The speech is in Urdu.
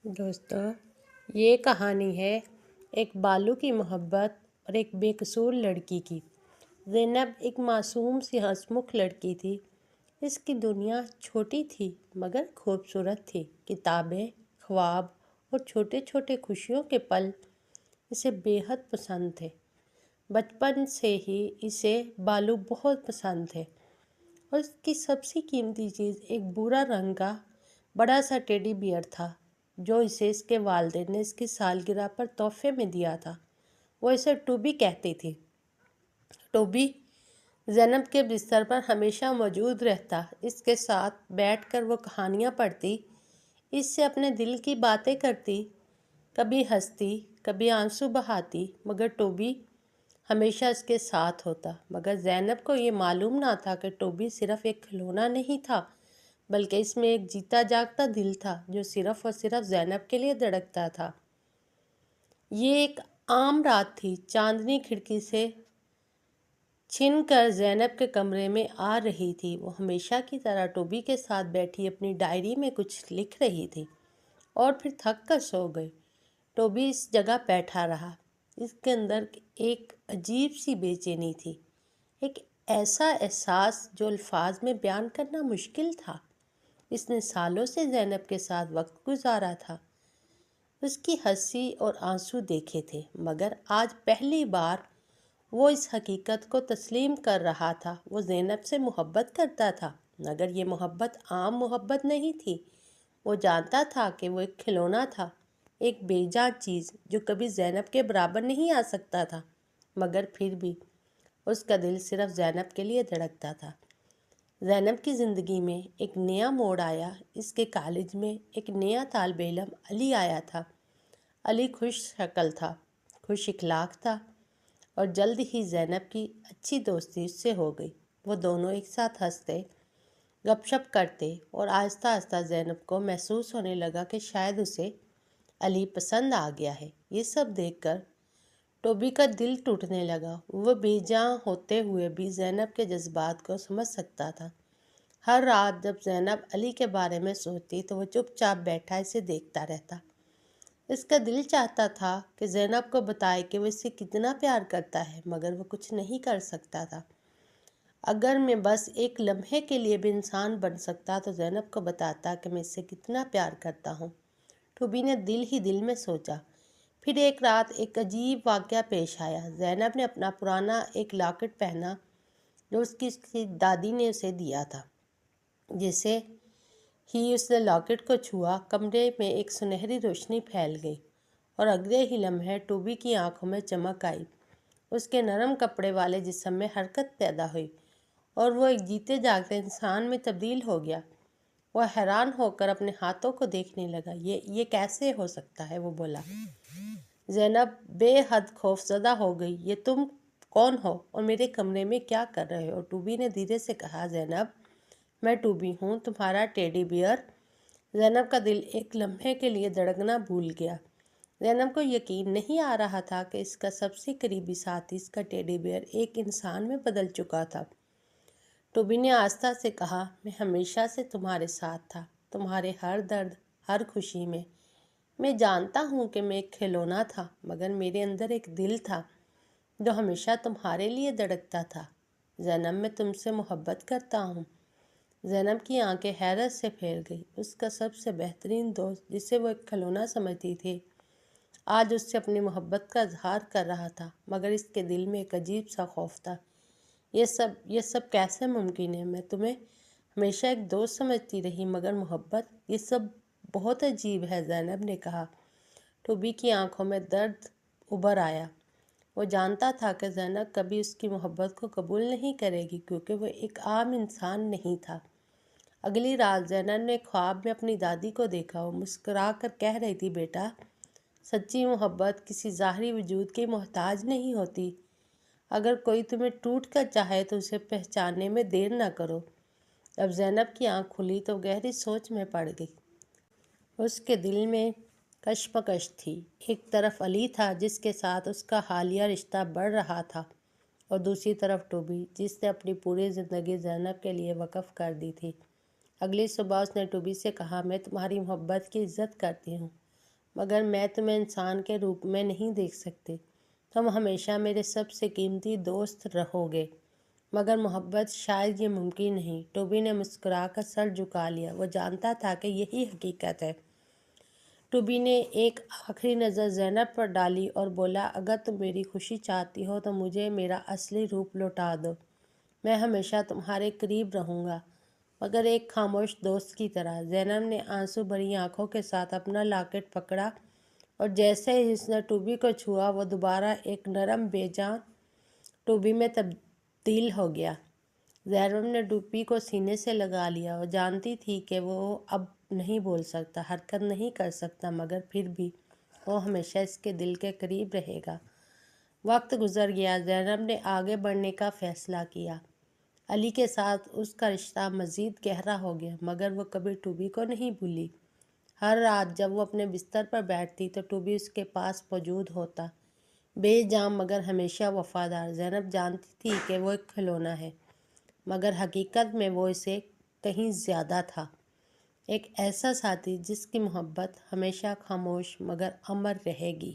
دوستو، یہ کہانی ہے ایک بالو کی محبت اور ایک بے قصور لڑکی کی۔ زینب ایک معصوم سی ہنسمکھ لڑکی تھی۔ اس کی دنیا چھوٹی تھی مگر خوبصورت تھی۔ کتابیں، خواب اور چھوٹے چھوٹے خوشیوں کے پل اسے بے حد پسند تھے۔ بچپن سے ہی اسے بالو بہت پسند تھے اور اس کی سب سے قیمتی چیز ایک بھورا رنگ کا بڑا سا ٹیڈی بیئر تھا جو اسے اس کے والدین نے اس کی سالگرہ پر تحفے میں دیا تھا۔ وہ اسے ٹوبی کہتی تھی۔ ٹوبی زینب کے بستر پر ہمیشہ موجود رہتا، اس کے ساتھ بیٹھ کر وہ کہانیاں پڑھتی، اس سے اپنے دل کی باتیں کرتی، کبھی ہنستی، کبھی آنسو بہاتی، مگر ٹوبی ہمیشہ اس کے ساتھ ہوتا۔ مگر زینب کو یہ معلوم نہ تھا کہ ٹوبی صرف ایک کھلونا نہیں تھا، بلکہ اس میں ایک جیتا جاگتا دل تھا جو صرف اور صرف زینب کے لیے دھڑکتا تھا۔ یہ ایک عام رات تھی۔ چاندنی کھڑکی سے چھن کر زینب کے کمرے میں آ رہی تھی۔ وہ ہمیشہ کی طرح ٹوبی کے ساتھ بیٹھی اپنی ڈائری میں کچھ لکھ رہی تھی اور پھر تھک کر سو گئی۔ ٹوبی اس جگہ بیٹھا رہا۔ اس کے اندر ایک عجیب سی بے چینی تھی، ایک ایسا احساس جو الفاظ میں بیان کرنا مشکل تھا۔ اس نے سالوں سے زینب کے ساتھ وقت گزارا تھا، اس کی ہنسی اور آنسو دیکھے تھے، مگر آج پہلی بار وہ اس حقیقت کو تسلیم کر رہا تھا۔ وہ زینب سے محبت کرتا تھا، مگر یہ محبت عام محبت نہیں تھی۔ وہ جانتا تھا کہ وہ ایک کھلونا تھا، ایک بے جان چیز جو کبھی زینب کے برابر نہیں آ سکتا تھا، مگر پھر بھی اس کا دل صرف زینب کے لیے دھڑکتا تھا۔ زینب کی زندگی میں ایک نیا موڑ آیا۔ اس کے کالج میں ایک نیا طالب علم علی آیا تھا۔ علی خوش شکل تھا، خوش اخلاق تھا اور جلد ہی زینب کی اچھی دوستی اس سے ہو گئی۔ وہ دونوں ایک ساتھ ہنستے، گپ شپ کرتے اور آہستہ آہستہ زینب کو محسوس ہونے لگا کہ شاید اسے علی پسند آ گیا ہے۔ یہ سب دیکھ کر ٹوبی کا دل ٹوٹنے لگا۔ وہ بے جاں ہوتے ہوئے بھی زینب کے جذبات کو سمجھ سکتا تھا۔ ہر رات جب زینب علی کے بارے میں سوچتی تو وہ چپ چاپ بیٹھا اسے دیکھتا رہتا۔ اس کا دل چاہتا تھا کہ زینب کو بتائے کہ وہ اسے کتنا پیار کرتا ہے، مگر وہ کچھ نہیں کر سکتا تھا۔ اگر میں بس ایک لمحے کے لیے بھی انسان بن سکتا تو زینب کو بتاتا کہ میں اسے کتنا پیار کرتا ہوں، ٹوبی نے دل ہی دل میں سوچا۔ پھر ایک رات ایک عجیب واقعہ پیش آیا۔ زینب نے اپنا پرانا ایک لاکٹ پہنا جو اس کی دادی نے اسے دیا تھا۔ جیسے ہی اس نے لاکٹ کو چھوا، کمرے میں ایک سنہری روشنی پھیل گئی اور اگلے ہی لمحے ٹوبی کی آنکھوں میں چمک آئی۔ اس کے نرم کپڑے والے جسم میں حرکت پیدا ہوئی اور وہ ایک جیتے جاگتے انسان میں تبدیل ہو گیا۔ وہ حیران ہو کر اپنے ہاتھوں کو دیکھنے لگا۔ یہ کیسے ہو سکتا ہے؟ وہ بولا۔ زینب بے حد خوفزدہ ہو گئی۔ یہ تم کون ہو اور میرے کمرے میں کیا کر رہے ہو؟ ٹوبی نے دھیرے سے کہا۔ زینب، میں ٹوبی ہوں، تمہارا ٹیڈی بیئر۔ زینب کا دل ایک لمحے کے لیے دھڑکنا بھول گیا۔ زینب کو یقین نہیں آ رہا تھا کہ اس کا سب سے قریبی ساتھی، اس کا ٹیڈی بیئر، ایک انسان میں بدل چکا تھا۔ ٹوبی نے آہستہ سے کہا، میں ہمیشہ سے تمہارے ساتھ تھا، تمہارے ہر درد، ہر خوشی میں۔ میں جانتا ہوں کہ میں ایک کھلونا تھا، مگر میرے اندر ایک دل تھا جو ہمیشہ تمہارے لیے دھڑکتا تھا۔ زینب، میں تم سے محبت کرتا ہوں۔ زینب کی آنکھیں حیرت سے پھیل گئی۔ اس کا سب سے بہترین دوست، جسے وہ ایک کھلونا سمجھتی تھی، آج اس سے اپنی محبت کا اظہار کر رہا تھا، مگر اس کے دل میں ایک عجیب سا خوف تھا۔ یہ سب کیسے ممکن ہے؟ میں تمہیں ہمیشہ ایک دوست سمجھتی رہی، مگر محبت، یہ سب بہت عجیب ہے، زینب نے کہا۔ ٹوبی کی آنکھوں میں درد ابھر آیا۔ وہ جانتا تھا کہ زینب کبھی اس کی محبت کو قبول نہیں کرے گی، کیونکہ وہ ایک عام انسان نہیں تھا۔ اگلی رات زینب نے خواب میں اپنی دادی کو دیکھا۔ وہ مسکرا کر کہہ رہی تھی، بیٹا، سچی محبت کسی ظاہری وجود کی محتاج نہیں ہوتی۔ اگر کوئی تمہیں ٹوٹ کر چاہے تو اسے پہچاننے میں دیر نہ کرو۔ اب زینب کی آنکھ کھلی تو گہری سوچ میں پڑ گئی۔ اس کے دل میں کشمکش تھی۔ ایک طرف علی تھا جس کے ساتھ اس کا حالیہ رشتہ بڑھ رہا تھا، اور دوسری طرف ٹوبی جس نے اپنی پوری زندگی زینب کے لیے وقف کر دی تھی۔ اگلی صبح اس نے ٹوبی سے کہا، میں تمہاری محبت کی عزت کرتی ہوں، مگر میں تمہیں انسان کے روپ میں نہیں دیکھ سکتی۔ تم ہمیشہ میرے سب سے قیمتی دوست رہو گے۔ مگر محبت، شاید یہ ممکن نہیں۔ ٹوبی نے مسکرا کر سر جھکا لیا۔ وہ جانتا تھا کہ یہی حقیقت ہے۔ ٹوبی نے ایک آخری نظر زینب پر ڈالی اور بولا، اگر تم میری خوشی چاہتی ہو تو مجھے میرا اصلی روپ لوٹا دو۔ میں ہمیشہ تمہارے قریب رہوں گا، مگر ایک خاموش دوست کی طرح۔ زینب نے آنسو بھری آنکھوں کے ساتھ اپنا لاکٹ پکڑا اور جیسے ہی اس نے ٹوبی کو چھوا، وہ دوبارہ ایک نرم بے جان ٹوبی میں تبدیل ہو گیا۔ زینب نے ٹوبی کو سینے سے لگا لیا۔ وہ جانتی تھی کہ وہ اب نہیں بول سکتا، حرکت نہیں کر سکتا، مگر پھر بھی وہ ہمیشہ اس کے دل کے قریب رہے گا۔ وقت گزر گیا۔ زینب نے آگے بڑھنے کا فیصلہ کیا۔ علی کے ساتھ اس کا رشتہ مزید گہرا ہو گیا، مگر وہ کبھی ٹوبی کو نہیں بھولی۔ ہر رات جب وہ اپنے بستر پر بیٹھتی تو ٹوبی اس کے پاس موجود ہوتا، بے جان مگر ہمیشہ وفادار۔ زینب جانتی تھی کہ وہ ایک کھلونا ہے، مگر حقیقت میں وہ اسے کہیں زیادہ تھا، ایک ایسا ساتھی جس کی محبت ہمیشہ خاموش مگر امر رہے گی۔